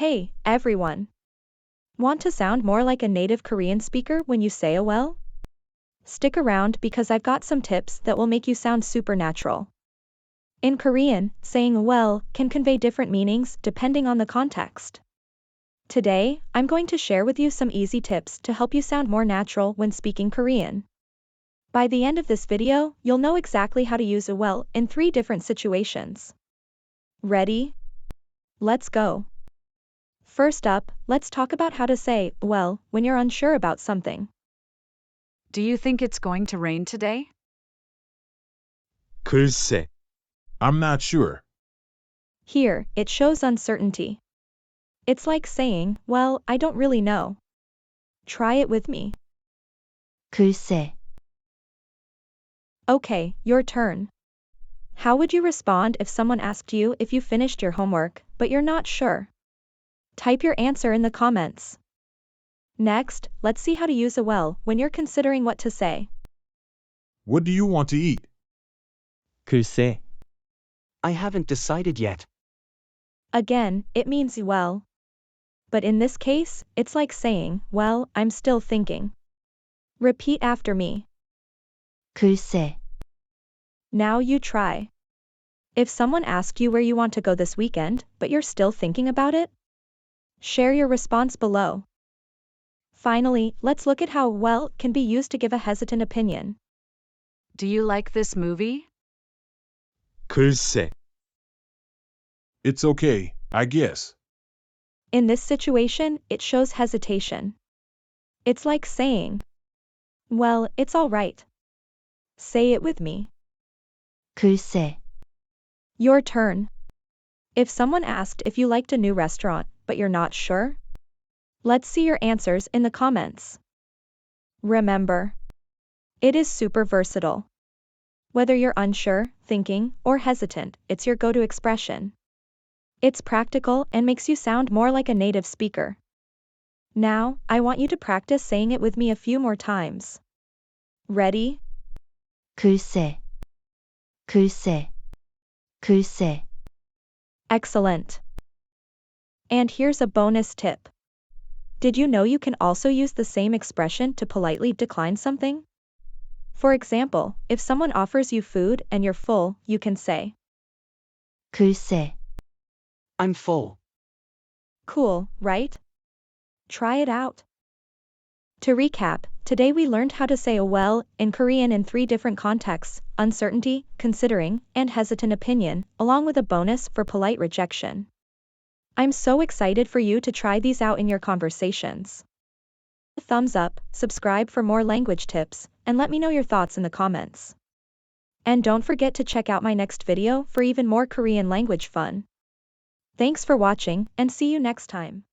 Hey, everyone. Want to sound more like a native Korean speaker when you say a well? Stick around because I've got some tips that will make you sound super natural. In Korean, saying a well can convey different meanings depending on the context. Today, I'm going to share with you some easy tips to help you sound more natural when speaking Korean. By the end of this video, you'll know exactly how to use a well in 3 different situations. Ready? Let's go. First up, let's talk about how to say, well, when you're unsure about something. Do you think it's going to rain today? 글쎄, I'm not sure. Here, it shows uncertainty. It's like saying, well, I don't really know. Try it with me. 글쎄, Okay, your turn. How would you respond if someone asked you if you finished your homework, but you're not sure? Type your answer in the comments. Next, let's see how to use a well when you're considering what to say. What do you want to eat? 글쎄, I haven't decided yet. Again, it means well. But in this case, it's like saying, well, I'm still thinking. Repeat after me. 글쎄, Now you try. If someone asked you where you want to go this weekend, but you're still thinking about it, share your response below. Finally, let's look at how well can be used to give a hesitant opinion. Do you like this movie? 글쎄. It's okay, I guess. In this situation, it shows hesitation. It's like saying, well, it's all right. Say it with me. 글쎄, Your turn. If someone asked if you liked a new restaurant, but you're not sure, let's see your answers in the comments. Remember, it is super versatile. Whether you're unsure, thinking, or hesitant, it's your go-to expression. It's practical and makes you sound more like a native speaker. Now, I want you to practice saying it with me a few more times. Ready? 글쎄, 글쎄, 글쎄. Excellent. And here's a bonus tip. Did you know you can also use the same expression to politely decline something? For example, if someone offers you food and you're full, you can say, 글쎄, I'm full. cool, right? Try it out. To recap, today we learned how to say a well in Korean in 3 different contexts: uncertainty, considering, and hesitant opinion, along with a bonus for polite rejection. I'm so excited for you to try these out in your conversations. Thumbs up, subscribe for more language tips, and let me know your thoughts in the comments. And don't forget to check out my next video for even more Korean language fun. Thanks for watching, and see you next time.